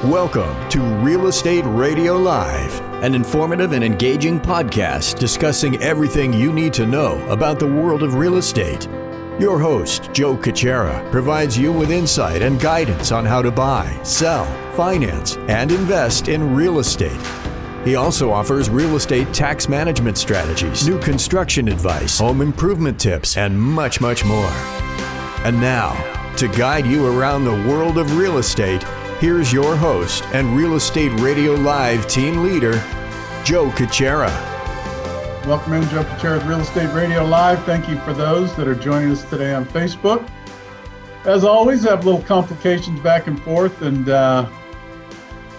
Welcome to Real Estate Radio Live, an informative and engaging podcast discussing everything you need to know about the world of real estate. Your host, Joe Cucchiara, provides you with insight and guidance on how to buy, sell, finance, and invest in real estate. He also offers real estate tax management strategies, new construction advice, home improvement tips, and much, much more. And now, to guide you around the world of real estate, here's your host and Real Estate Radio Live team leader, Joe Cucchiara. Welcome in, Joe Cucchiara's Real Estate Radio Live. Thank you for those that are joining us today on Facebook. As always, I have little complications back and forth, and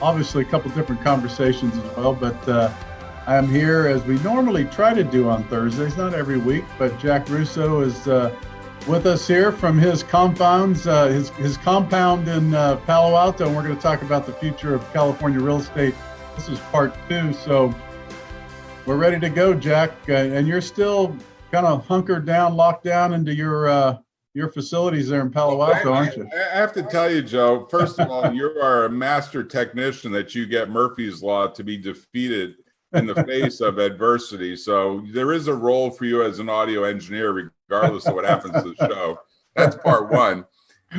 obviously a couple different conversations as well, but I am here as we normally try to do on Thursdays, not every week, but Jack Russo is with us here from his compounds, his compound in Palo Alto, and we're going to talk about the future of California real estate. This is part 2, so we're ready to go, Jack, and you're still kind of hunkered down, locked down into your facilities there in Palo Alto, aren't you? I have to tell you, Joe, first of all, you are a master technician that you get Murphy's Law to be defeated in the face of adversity. So there is a role for you as an audio engineer, regardless of what happens to the show. That's part 1.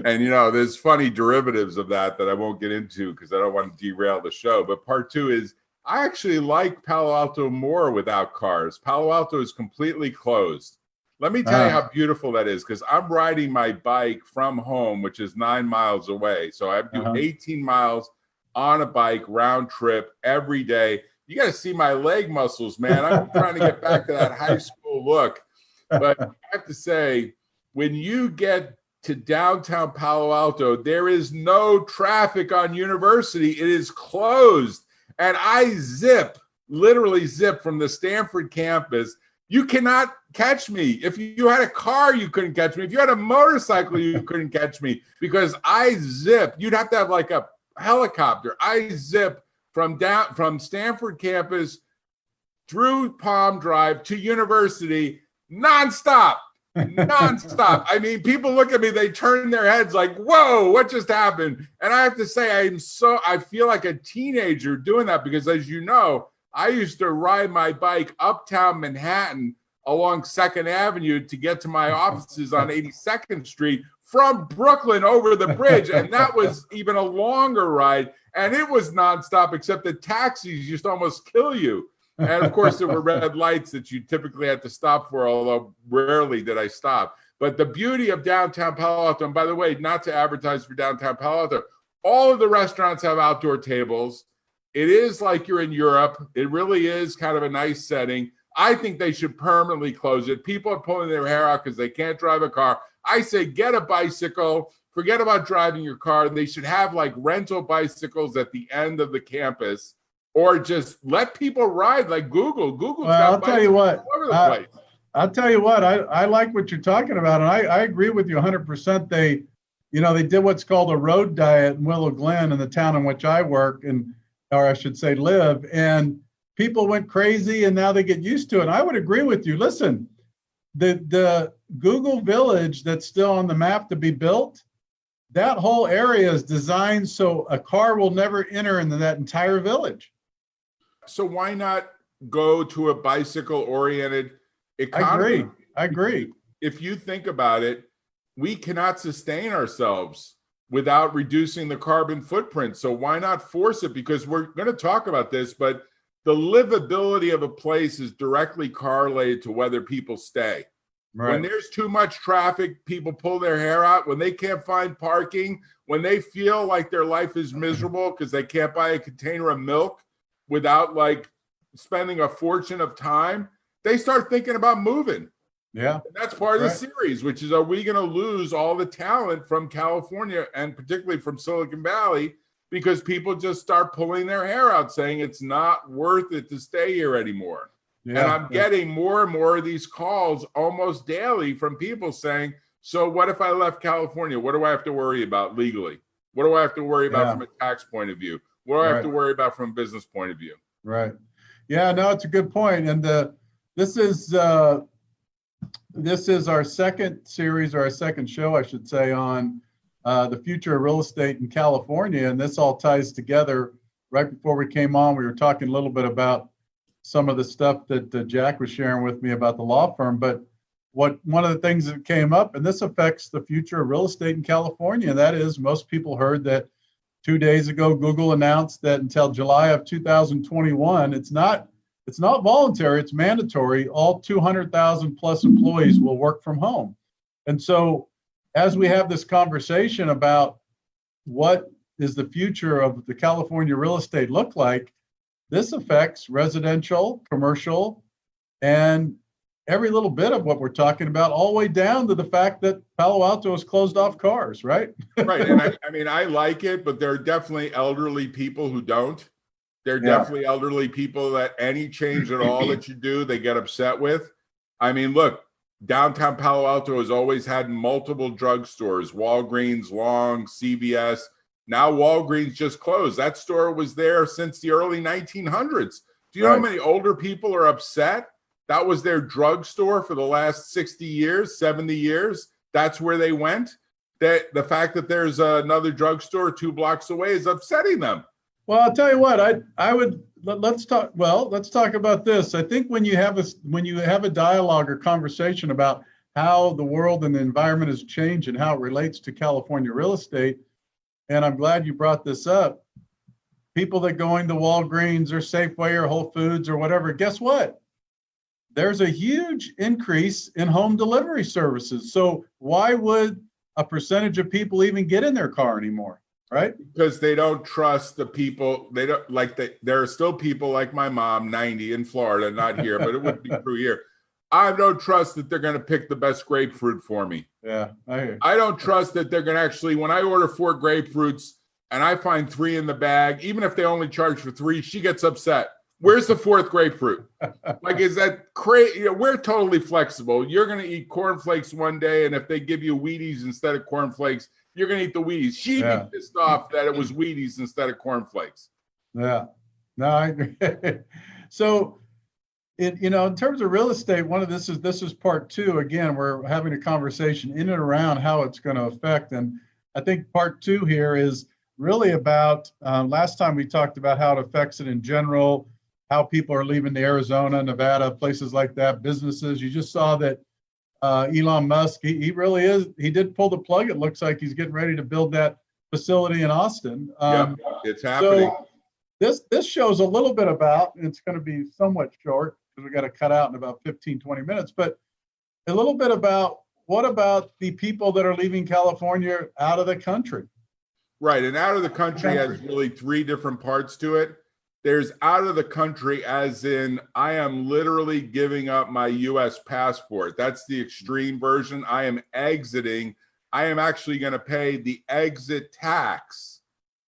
And, there's funny derivatives of that I won't get into because I don't want to derail the show. But part 2 is I actually like Palo Alto more without cars. Palo Alto is completely closed. Let me tell you how beautiful that is, because I'm riding my bike from home, which is 9 miles away. So I do 18 miles on a bike round trip every day. You got to see my leg muscles, man. I'm trying to get back to that high school look. But I have to say, when you get to downtown Palo Alto, there is no traffic on University. It is closed. And I literally zip from the Stanford campus. You cannot catch me. If you had a car, you couldn't catch me. If you had a motorcycle, you couldn't catch me because I zip. You'd have to have like a helicopter. I zip from Stanford campus through Palm Drive to University nonstop. I mean, people look at me, they turn their heads like, whoa, what just happened? And I have to say, I feel like a teenager doing that because, as you know, I used to ride my bike uptown Manhattan along 2nd Avenue to get to my offices on 82nd Street from Brooklyn over the bridge. And that was even a longer ride. And it was nonstop, except the taxis used to almost kill you. And of course, there were red lights that you typically had to stop for, although rarely did I stop. But the beauty of downtown Palo Alto, and by the way, not to advertise for downtown Palo Alto, all of the restaurants have outdoor tables. It is like you're in Europe. It really is kind of a nice setting. I think they should permanently close it. People are pulling their hair out because they can't drive a car. I say get a bicycle. Forget about driving your car. They should have like rental bicycles at the end of the campus, or just let people ride like Google. Google's got I'll tell you what. all over the place. I'll tell you what. I like what you're talking about, and I agree with you 100%. They did what's called a road diet in Willow Glen, in the town in which I work, or I should say live, and people went crazy, and now they get used to it. And I would agree with you. Listen, the Google Village that's still on the map to be built, that whole area is designed so a car will never enter into that entire village. So why not go to a bicycle-oriented economy? I agree. If you think about it, we cannot sustain ourselves without reducing the carbon footprint. So why not force it? Because we're going to talk about this, but the livability of a place is directly correlated to whether people stay. Right. When there's too much traffic, people pull their hair out. When they can't find parking, when they feel like their life is miserable because they can't buy a container of milk without like spending a fortune of time, they start thinking about moving. Yeah. And that's part of the series, which is, are we going to lose all the talent from California and particularly from Silicon Valley because people just start pulling their hair out saying it's not worth it to stay here anymore? Yeah, and I'm getting more and more of these calls almost daily from people saying, so what if I left California? What do I have to worry about legally? What do I have to worry about from a tax point of view? What do I have to worry about from a business point of view? Right. Yeah, no, it's a good point. And this is our second series, or our second show, I should say, on the future of real estate in California. And this all ties together. Right before we came on, we were talking a little bit about some of the stuff that Jack was sharing with me about the law firm. But one of the things that came up, and this affects the future of real estate in California, that is, most people heard that 2 days ago, Google announced that until July of 2021, it's not voluntary, it's mandatory. All 200,000 plus employees will work from home. And so as we have this conversation about what is the future of the California real estate look like, this affects residential, commercial, and every little bit of what we're talking about, all the way down to the fact that Palo Alto has closed off cars, right? Right. And I mean, I like it, but there are definitely elderly people who don't. There are definitely elderly people that any change at all that you do, they get upset with. I mean, look, downtown Palo Alto has always had multiple drugstores, Walgreens, Long, CVS. Now Walgreens just closed. That store was there since the early 1900s. Do you know how many older people are upset? That was their drugstore for the last 60 years, 70 years. That's where they went. That the fact that there's another drugstore 2 blocks away is upsetting them. Well, I'll tell you what, let's talk about this. I think when you have a dialogue or conversation about how the world and the environment has changed and how it relates to California real estate, and I'm glad you brought this up, people that go into Walgreens or Safeway or Whole Foods or whatever, guess what? There's a huge increase in home delivery services. So why would a percentage of people even get in their car anymore, right? Because they don't trust the people. They don't there are still people like my mom, 90 in Florida, not here, but it wouldn't be true here. I don't trust that they're going to pick the best grapefruit for me. Yeah, I hear you. I don't trust that they're going to actually, when I order 4 grapefruits and I find 3 in the bag, even if they only charge for 3, she gets upset. Where's the 4th grapefruit? Like, is that crazy? You know, we're totally flexible. You're going to eat cornflakes one day, and if they give you Wheaties instead of cornflakes, you're going to eat the Wheaties. She'd be pissed off that it was Wheaties instead of cornflakes. Yeah, no, I agree. So, in terms of real estate, this is part 2. Again, we're having a conversation in and around how it's going to affect, and I think part 2 here is really about. Last time we talked about how it affects it in general. How people are leaving the Arizona, Nevada, places like that, businesses. You just saw that Elon Musk, he really is, he did pull the plug. It looks like he's getting ready to build that facility in Austin. It's happening. So this shows a little bit about, and it's going to be somewhat short because we got to cut out in about 15, 20 minutes, but a little bit about what about the people that are leaving California out of the country? Right, and out of the country has really 3 different parts to it. There's out of the country as in I am literally giving up my U.S. passport. That's the extreme version. I am exiting. I am actually going to pay the exit tax,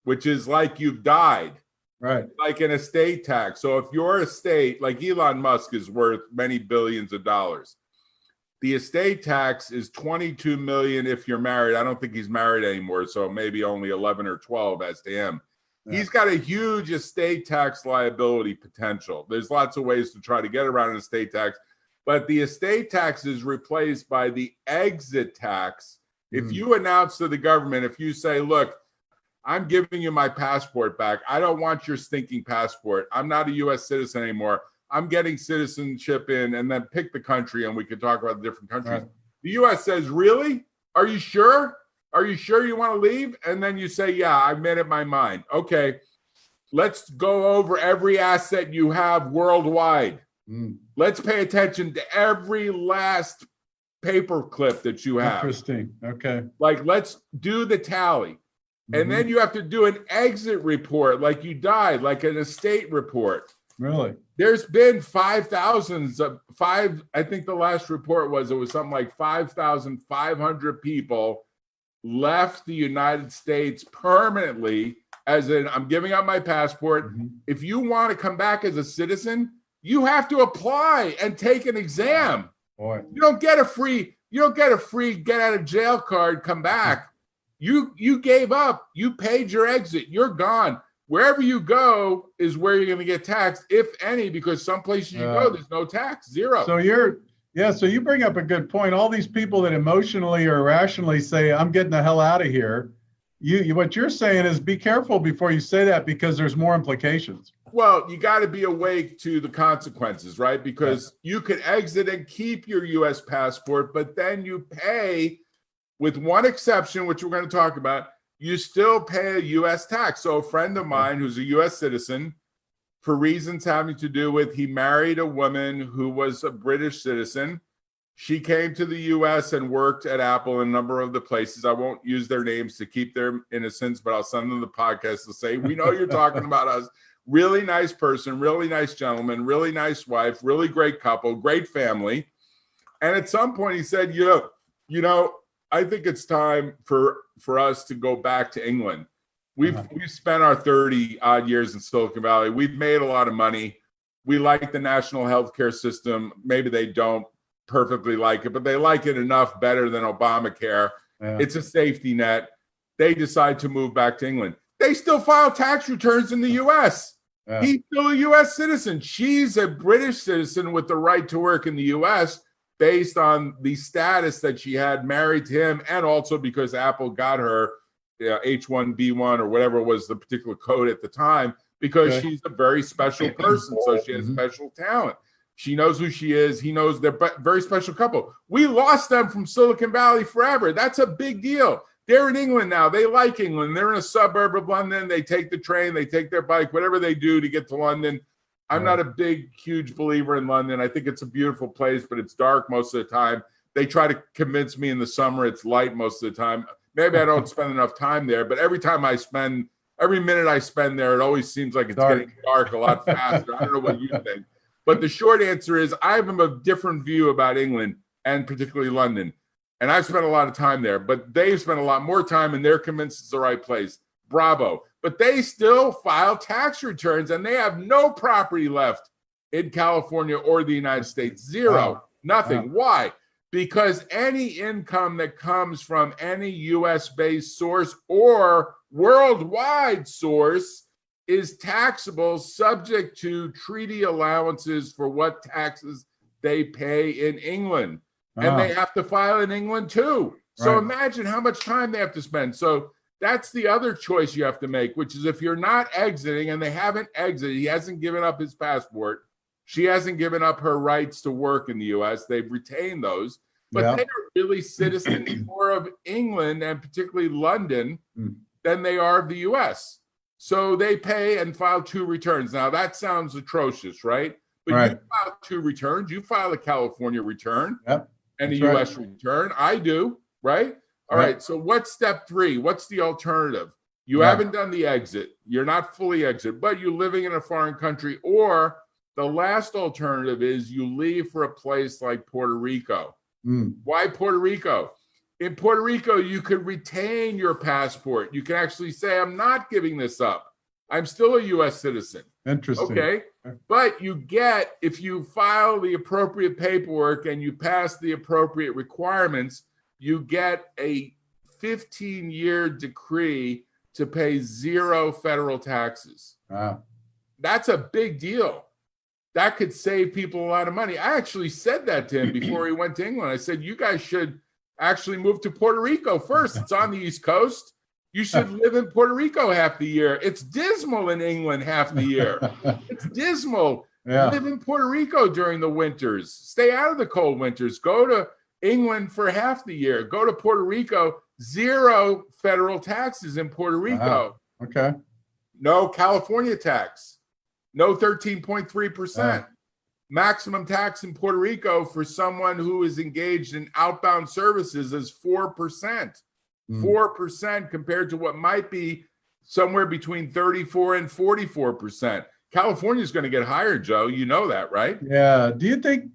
which is like you've died. Right. Like an estate tax. So if your estate, like Elon Musk is worth many billions of dollars, the estate tax is $22 million if you're married. I don't think he's married anymore, so maybe only 11 or 12 as to him. Yeah. He's got a huge estate tax liability potential. There's lots of ways to try to get around an estate tax, but the estate tax is replaced by the exit tax. If you announce to the government, if you say, look, I'm giving you my passport back. I don't want your stinking passport. I'm not a U.S. citizen anymore. I'm getting citizenship in, and then pick the country, and we can talk about the different countries. Right. The U.S. says, really? Are you sure? Are you sure you want to leave? And then you say, yeah, I've made up my mind. Okay, let's go over every asset you have worldwide. Let's pay attention to every last paper clip that you have. Interesting. Okay. Like, let's do the tally. And then you have to do an exit report, like you died, like an estate report. Really? There's been 5,000, I think the last report was, it was something like 5,500 people left the United States permanently, as in, I'm giving up my passport. If you want to come back as a citizen, you have to apply and take an exam. Boy. You don't get a free get out of jail card, come back. You gave up, you paid your exit, you're gone. Wherever you go is where you're going to get taxed, if any, because some places you go, there's no tax, zero. So you're Yeah, so you bring up a good point. All these people that emotionally or rationally say, I'm getting the hell out of here. What you're saying is be careful before you say that because there's more implications. Well, you got to be awake to the consequences, right? Because you could exit and keep your U.S. passport, but then you pay, with one exception, which we're going to talk about, you still pay a U.S. tax. So a friend of mine who's a U.S. citizen, for reasons having to do with he married a woman who was a British citizen. She came to the U.S. and worked at Apple in a number of the places. I won't use their names to keep their innocence, but I'll send them the podcast to say, we know you're talking about us. Really nice person, really nice gentleman, really nice wife, really great couple, great family. And at some point he said, you know, I think it's time for us to go back to England. We've spent our 30 odd years in Silicon Valley. We've made a lot of money. We like the national healthcare system. Maybe they don't perfectly like it, but they like it enough better than Obamacare. Yeah. It's a safety net. They decide to move back to England. They still file tax returns in the U.S. Yeah. He's still a U.S. citizen. She's a British citizen with the right to work in the U.S. based on the status that she had married to him, and also because Apple got her H1B1 or whatever was the particular code at the time, because she's a very special person. So she has special talent. She knows who she is. He knows they're a very special couple. We lost them from Silicon Valley forever. That's a big deal. They're in England now. They like England. They're in a suburb of London. They take the train. They take their bike, whatever they do to get to London. I'm not a big, huge believer in London. I think it's a beautiful place, but it's dark most of the time. They try to convince me in the summer it's light most of the time. Maybe I don't spend enough time there, but every minute I spend there, it always seems like it's getting dark a lot faster. I don't know what you think. But the short answer is I have a different view about England and particularly London. And I've spent a lot of time there, but they've spent a lot more time and they're convinced it's the right place. Bravo. But they still file tax returns and they have no property left in California or the United States. Zero. Nothing. Why? Because any income that comes from any US-based source or worldwide source is taxable, subject to treaty allowances for what taxes they pay in England. And they have to file in England too. So imagine how much time they have to spend. So that's the other choice you have to make, which is if you're not exiting, and they haven't exited, he hasn't given up his passport. She hasn't given up her rights to work in the US. They've retained those, but they are really citizens more of England and particularly London than they are of the US. So they pay and file 2 returns. Now that sounds atrocious, right? But you file 2 returns. You file a California return and a US return. I do, right? All right. So what's step 3? What's the alternative? You haven't done the exit. You're not fully exit, but you're living in a foreign country. Or the last alternative is you leave for a place like Puerto Rico. Why Puerto Rico? In Puerto Rico, you could retain your passport. You can actually say, I'm not giving this up. I'm still a U.S. citizen. Interesting. Okay. But you get, if you file the appropriate paperwork and you pass the appropriate requirements, you get a 15-year decree to pay 0 federal taxes. Wow. That's a big deal. That could save people a lot of money. I actually said that to him before he went to England. I said, you guys should actually move to Puerto Rico first. It's on the East Coast. You should live in Puerto Rico half the year. It's dismal in England half the year. It's dismal. Live in Puerto Rico during the winters. Stay out of the cold winters. Go to England for half the year. Go to Puerto Rico. 0 federal taxes in Puerto Rico. Wow. Okay. No California tax. No 13.3%. Maximum tax in Puerto Rico for someone who is engaged in outbound services is 4%. 4% compared to what might be somewhere between 34 and 44%. California is going to get higher, Joe. You know that, right? Yeah. Do you think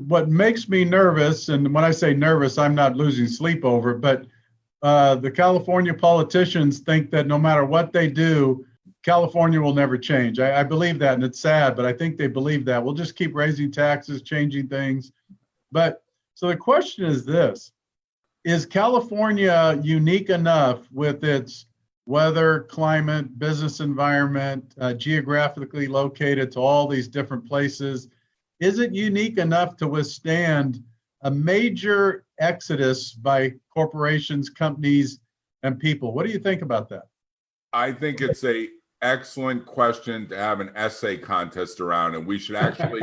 what makes me nervous, and when I say nervous, I'm not losing sleep over it, but the California politicians think that no matter what they do, California will never change. I believe that, and it's sad, but I think they believe that. We'll just keep raising taxes, changing things. But so the question is this: is California unique enough with its weather, climate, business environment, geographically located to all these different places? is it unique enough to withstand a major exodus by corporations, companies, and people? What do you think about that? I think it's a excellent question to have an essay contest around, and we should actually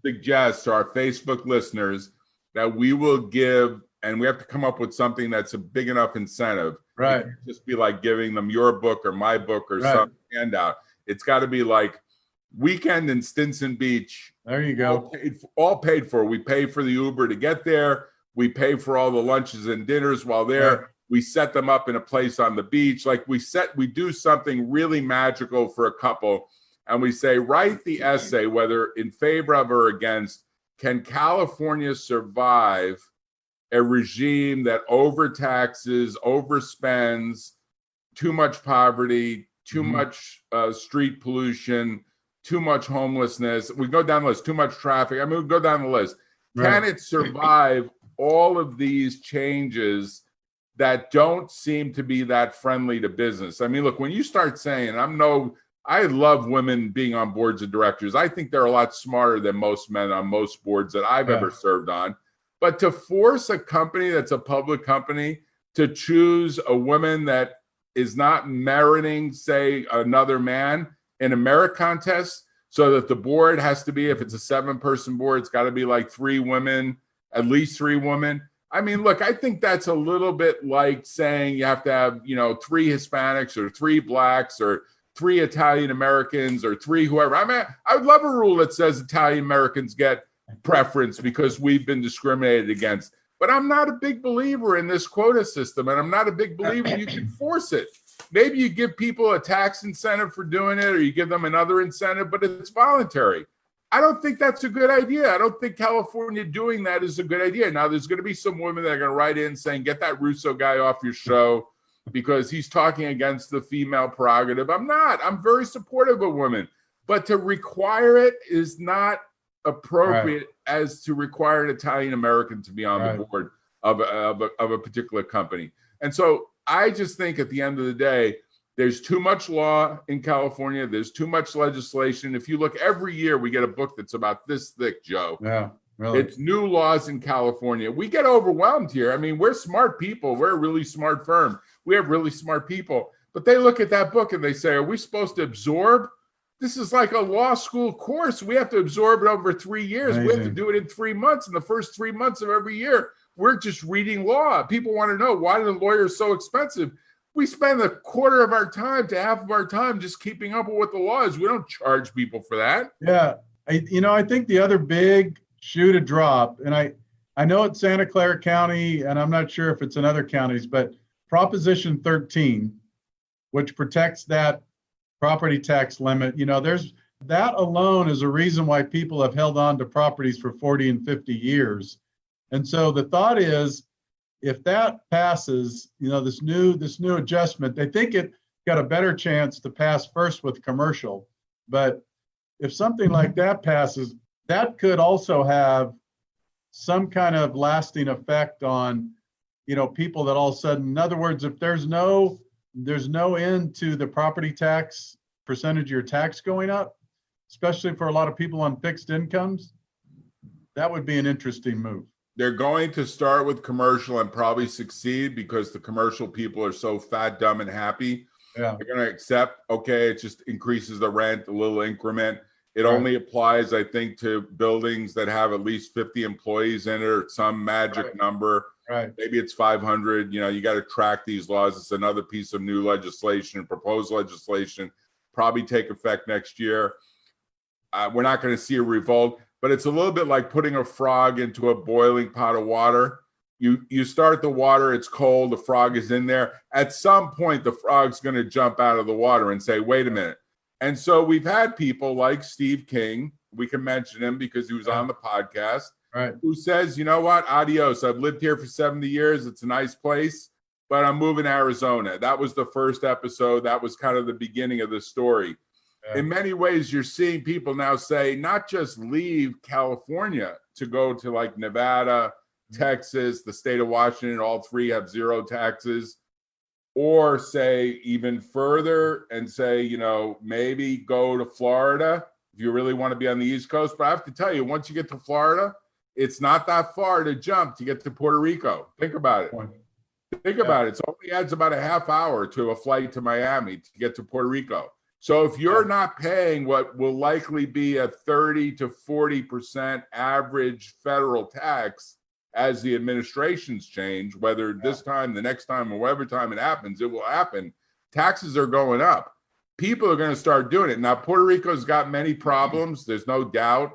suggest to our Facebook listeners that we will give, and we have to come up with something that's a big enough incentive. Right. It can't just be like giving them your book or my book or Right. some handout. It's got to be like weekend in Stinson Beach. There you go. All paid for. We pay for the Uber to get there. We pay for all the lunches and dinners while there. Right. We set them up in a place on the beach. Like we do something really magical for a couple. And we say, write the essay, whether in favor of or against, can California survive a regime that overtaxes, overspends, too much poverty, too much street pollution, too much homelessness? We go down the list, too much traffic. I mean, we go down the list. Right. Can it survive all of these changes that don't seem to be that friendly to business? I mean, look, when you start saying, I love women being on boards of directors. I think they're a lot smarter than most men on most boards that I've ever served on. But to force a company that's a public company to choose a woman that is not meriting, say, another man in a merit contest, so that the board has to be, if it's a 7-person board, it's got to be like 3 women, at least 3 women. I mean, look, I think that's a little bit like saying you have to have, 3 Hispanics or 3 Blacks or 3 Italian Americans or 3 whoever. I mean, I would love a rule that says Italian Americans get preference because we've been discriminated against. But I'm not a big believer in this quota system, and I'm not a big believer you can force it. Maybe you give people a tax incentive for doing it, or you give them another incentive, but it's voluntary. I don't think that's a good idea. I don't think California doing that is a good idea. Now, there's going to be some women that are going to write in saying, get that Russo guy off your show because he's talking against the female prerogative. I'm not. I'm very supportive of women. But to require it is not appropriate as to require an Italian American to be on the board of a particular company. And so I just think at the end of the day, there's too much law in California. There's too much legislation. If you look every year, we get a book that's about this thick, Joe. Yeah, really. It's new laws in California. We get overwhelmed here. I mean, we're smart people. We're a really smart firm. We have really smart people. But they look at that book and they say, are we supposed to absorb? This is like a law school course. We have to absorb it over 3 years. Amazing. We have to do it in 3 months. In the first 3 months of every year, we're just reading law. People want to know, why are the lawyers so expensive? We spend a quarter of our time to half of our time just keeping up with what the law is. We don't charge people for that. Yeah. I think the other big shoe to drop, and I know it's Santa Clara County, and I'm not sure if it's in other counties, but Proposition 13, which protects that property tax limit, there's that alone is a reason why people have held on to properties for 40 and 50 years. And so the thought is, if that passes, this new adjustment, they think it got a better chance to pass first with commercial. But if something like that passes, that could also have some kind of lasting effect on, people that all of a sudden, in other words, if there's no end to the property tax percentage of your tax going up, especially for a lot of people on fixed incomes, that would be an interesting move. They're going to start with commercial and probably succeed because the commercial people are so fat, dumb, and happy. Yeah. They're going to accept, okay, it just increases the rent, a little increment. It only applies, I think, to buildings that have at least 50 employees in it or some magic number. Right. Maybe it's 500. You got to track these laws. It's another piece of new legislation, proposed legislation, probably take effect next year. We're not going to see a revolt. But it's a little bit like putting a frog into a boiling pot of water. You start the water, it's cold, the frog is in there. At some point, the frog's going to jump out of the water and say, wait a minute. And so we've had people like Steve King, we can mention him because he was on the podcast, who says, you know what, adios. I've lived here for 70 years. It's a nice place, but I'm moving to Arizona. That was the first episode. That was kind of the beginning of the story. In many ways, you're seeing people now say, not just leave California to go to like Nevada, Texas, the state of Washington, all 3 have 0 taxes, or say even further and say, maybe go to Florida. If if you really want to be on the East Coast. But I have to tell you, once you get to Florida, it's not that far to jump to get to Puerto Rico. Think about it. Think about it. It only adds about a half hour to a flight to Miami to get to Puerto Rico. So if you're not paying what will likely be a 30 to 40% average federal tax as the administrations change, whether this time, the next time, or whatever time it happens, it will happen. Taxes are going up. People are going to start doing it. Now, Puerto Rico's got many problems. There's no doubt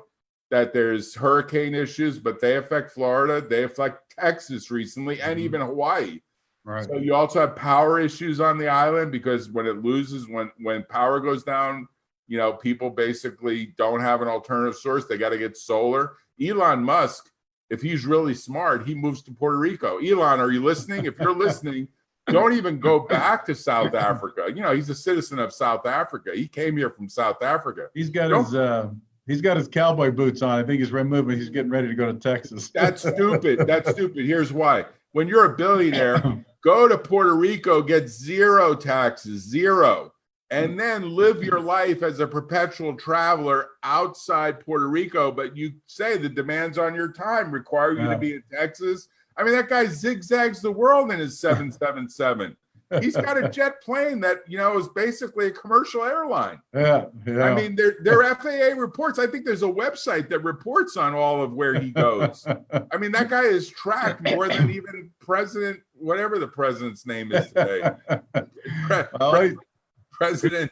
that there's hurricane issues, but they affect Florida. They affect Texas recently, and even Hawaii. Right. So you also have power issues on the island, because when it loses, when power goes down, you know, people basically don't have an alternative source. They got to get solar. Elon Musk, if he's really smart, he moves to Puerto Rico. Elon, are you listening? If you're listening, don't even go back to South Africa. You know, he's a citizen of South Africa. He came here from South Africa. He's got his cowboy boots on. I think he's removing. He's getting ready to go to Texas. That's stupid. That's stupid. Here's why. When you're a billionaire, go to Puerto Rico, get zero taxes, zero, and then live your life as a perpetual traveler outside Puerto Rico. But you say the demands on your time require you to be in Texas. I mean, that guy zigzags the world in his 777. He's got a jet plane that, you know, is basically a commercial airline. Yeah. I mean, their FAA reports. I think there's a website that reports on all of where he goes. I mean, that guy is tracked more than even President, whatever the president's name is today. President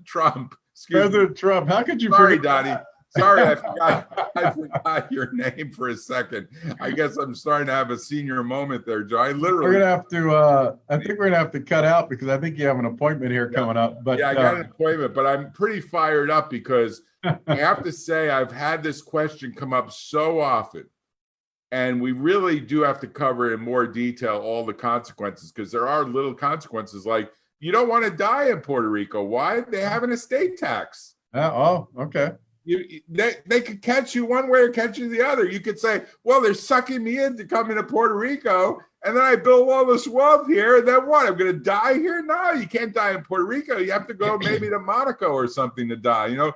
Trump. President Trump. How could you? Sorry, Donnie. Sorry, I forgot your name for a second. I guess I'm starting to have a senior moment there, Joe. We're gonna have to. I think we're gonna have to cut out because I think you have an appointment here coming up. But I got an appointment, but I'm pretty fired up because I have to say I've had this question come up so often, and we really do have to cover in more detail all the consequences, because there are little consequences, like you don't want to die in Puerto Rico. Why? They have an estate tax. Okay. They could catch you one way or catch you the other. You could say, well, they're sucking me in to come into Puerto Rico, and then I build all this wealth here, and then what? I'm going to die here? No, you can't die in Puerto Rico. You have to go maybe to Monaco or something to die. You know,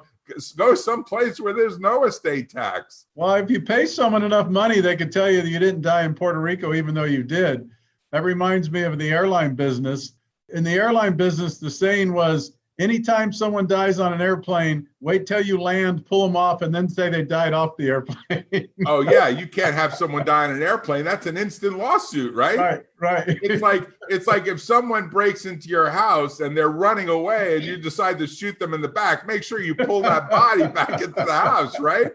go someplace where there's no estate tax. Well, if you pay someone enough money, they can tell you that you didn't die in Puerto Rico, even though you did. That reminds me of the airline business. In the airline business, the saying was, anytime someone dies on an airplane, wait till you land, pull them off, and then say they died off the airplane. Oh, yeah. You can't have someone die on an airplane. That's an instant lawsuit, right? Right. It's like if someone breaks into your house and they're running away and you decide to shoot them in the back, make sure you pull that body back into the house, right?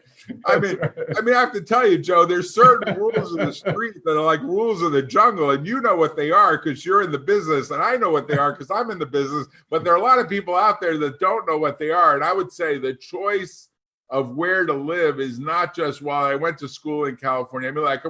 I mean, I have to tell you, Joe, there's certain rules in the street that are like rules of the jungle, and you know what they are because you're in the business, and I know what they are because I'm in the business, but there are a lot of people out there that don't know what they are. And I would say the choice of where to live is not just, while I went to school in California. I mean, like,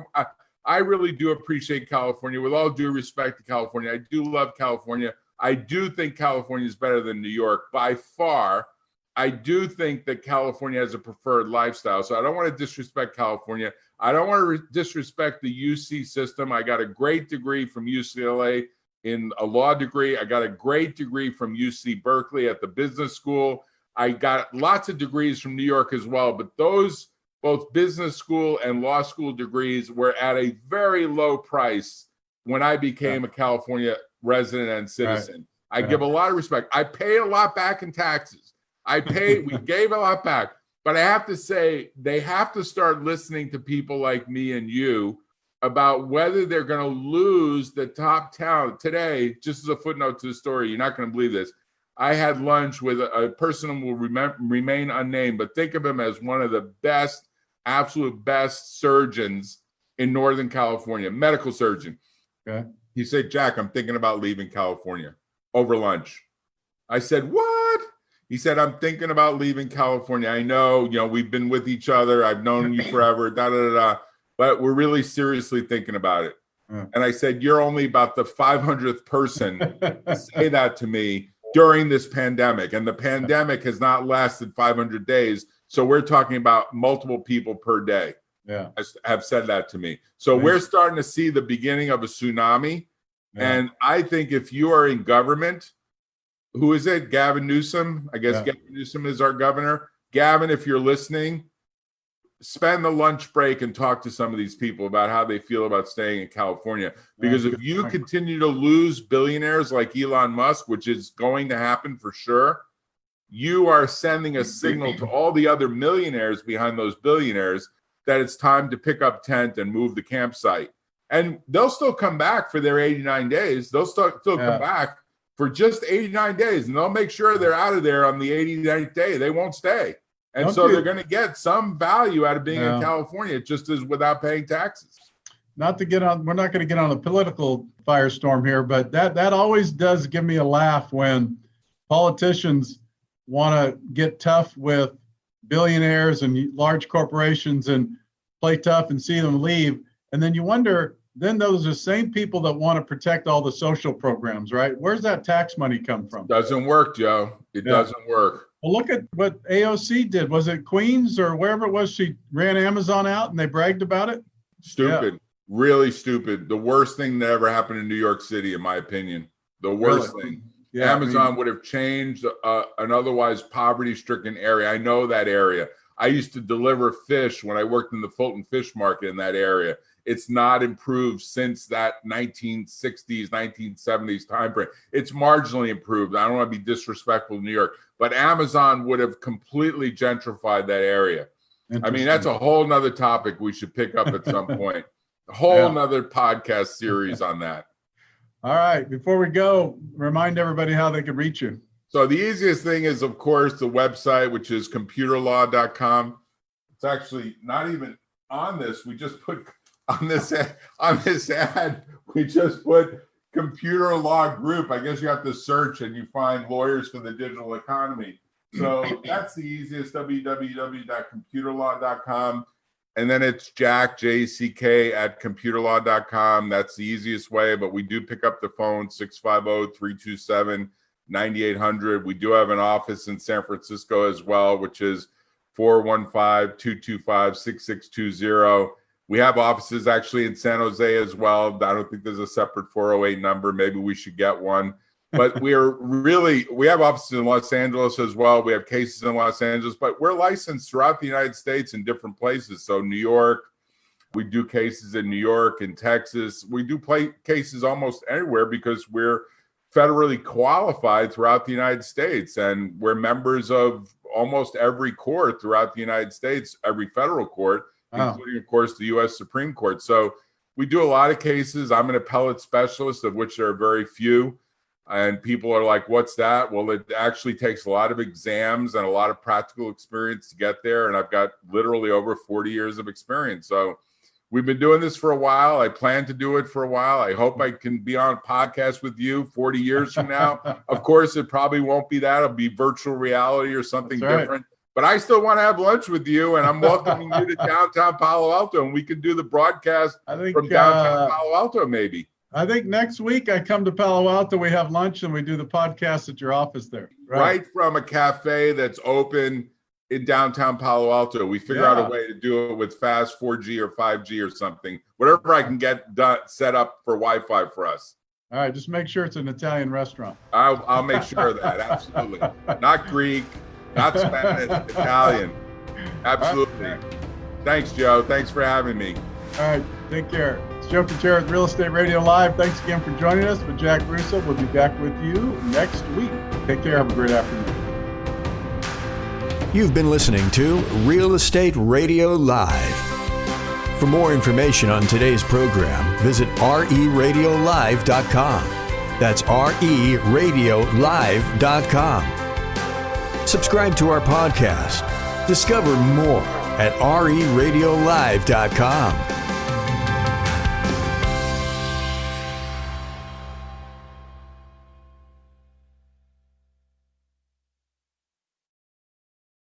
I really do appreciate California. With all due respect to California, I do love California. I do think California is better than New York by far. I do think that California has a preferred lifestyle. So I don't want to disrespect California. I don't want to disrespect the UC system. I got a great degree from UCLA in a law degree. I got a great degree from UC Berkeley at the business school. I got lots of degrees from New York as well, but those both business school and law school degrees were at a very low price when I became a California resident and citizen. I give a lot of respect. I pay a lot back in taxes. We gave a lot back, but I have to say, they have to start listening to people like me and you about whether they're going to lose the top talent. Today, just as a footnote to the story, you're not going to believe this. I had lunch with a person who will remain unnamed, but think of him as one of the best, absolute best surgeons in Northern California, medical surgeon. Okay. He said, Jack, I'm thinking about leaving California over lunch. I said, what? He said, I'm thinking about leaving California. I know, we've been with each other. I've known you forever, but we're really seriously thinking about it. And I said, you're only about the 500th person to say that to me during this pandemic. And the pandemic has not lasted 500 days. So we're talking about multiple people per day have said that to me. So we're starting to see the beginning of a tsunami. Yeah. And I think if you are in government, who is it? Gavin Newsom. I guess Gavin Newsom is our governor. Gavin, if you're listening, spend the lunch break and talk to some of these people about how they feel about staying in California. Because if you continue to lose billionaires like Elon Musk, which is going to happen for sure, you are sending a signal to all the other millionaires behind those billionaires that it's time to pick up tent and move the campsite. And they'll still come back for their 89 days. They'll still come back for just 89 days, and they'll make sure they're out of there on the 89th day. They won't stay. And they're going to get some value out of being in California, just as without paying taxes. Not to get on, we're not going to get on a political firestorm here, but that always does give me a laugh when politicians want to get tough with billionaires and large corporations and play tough and see them leave. And then you wonder, then those are the same people that want to protect all the social programs, right? Where's that tax money come from? Doesn't work, Joe. It doesn't work. Well, look at what AOC did. Was it Queens or wherever it was? She ran Amazon out and they bragged about it. Stupid. Yeah. Really stupid. The worst thing that ever happened in New York City, in my opinion. The worst thing. Yeah, Amazon would have changed an otherwise poverty-stricken area. I know that area. I used to deliver fish when I worked in the Fulton Fish Market in that area. It's not improved since that 1960s, 1970s time frame. It's marginally improved. I don't want to be disrespectful to New York, but Amazon would have completely gentrified that area. I mean, that's a whole nother topic we should pick up at some point. A whole nother podcast series on that. All right. Before we go, remind everybody how they can reach you. So the easiest thing is, of course, the website, which is computerlaw.com. It's actually not even on this. We just put on this ad, we just put Computer Law Group. I guess you have to search and you find lawyers for the digital economy. So that's the easiest, www.computerlaw.com. And then it's Jack, J-C-K, at computerlaw.com. That's the easiest way, but we do pick up the phone, 650-327-9800. We do have an office in San Francisco as well, which is 415-225-6620. We have offices actually in San Jose as well. I don't think there's a separate 408 number. Maybe we should get one. But we have offices in Los Angeles as well. We have cases in Los Angeles, but we're licensed throughout the United States in different places. So New York, we do cases in New York and Texas. We do play cases almost anywhere because we're federally qualified throughout the United States. And we're members of almost every court throughout the United States, every federal court, including, of course, the U.S. Supreme Court. So we do a lot of cases. I'm an appellate specialist, of which there are very few. And people are like, what's that? Well, it actually takes a lot of exams and a lot of practical experience to get there. And I've got literally over 40 years of experience. So we've been doing this for a while. I plan to do it for a while. I hope I can be on a podcast with you 40 years from now. Of course, it probably won't be that. It'll be virtual reality or something different. But I still want to have lunch with you, and I'm welcoming you to downtown Palo Alto, and we can do the broadcast from downtown Palo Alto maybe. I think next week I come to Palo Alto, we have lunch, and we do the podcast at your office there. Right from a cafe that's open in downtown Palo Alto. We figure out a way to do it with fast 4G or 5G or something. Whatever I can get done, set up for Wi-Fi for us. All right, just make sure it's an Italian restaurant. I'll make sure of that, absolutely. Not Greek, not Spanish, Italian. Absolutely. Thanks, Joe. Thanks for having me. All right, take care. It's Joe Cucchiara with Real Estate Radio Live. Thanks again for joining us. With Jack Russo, we'll be back with you next week. Take care. Have a great afternoon. You've been listening to Real Estate Radio Live. For more information on today's program, visit RERadiolive.com. That's RERadiolive.com. Subscribe to our podcast. Discover more at RERadiolive.com.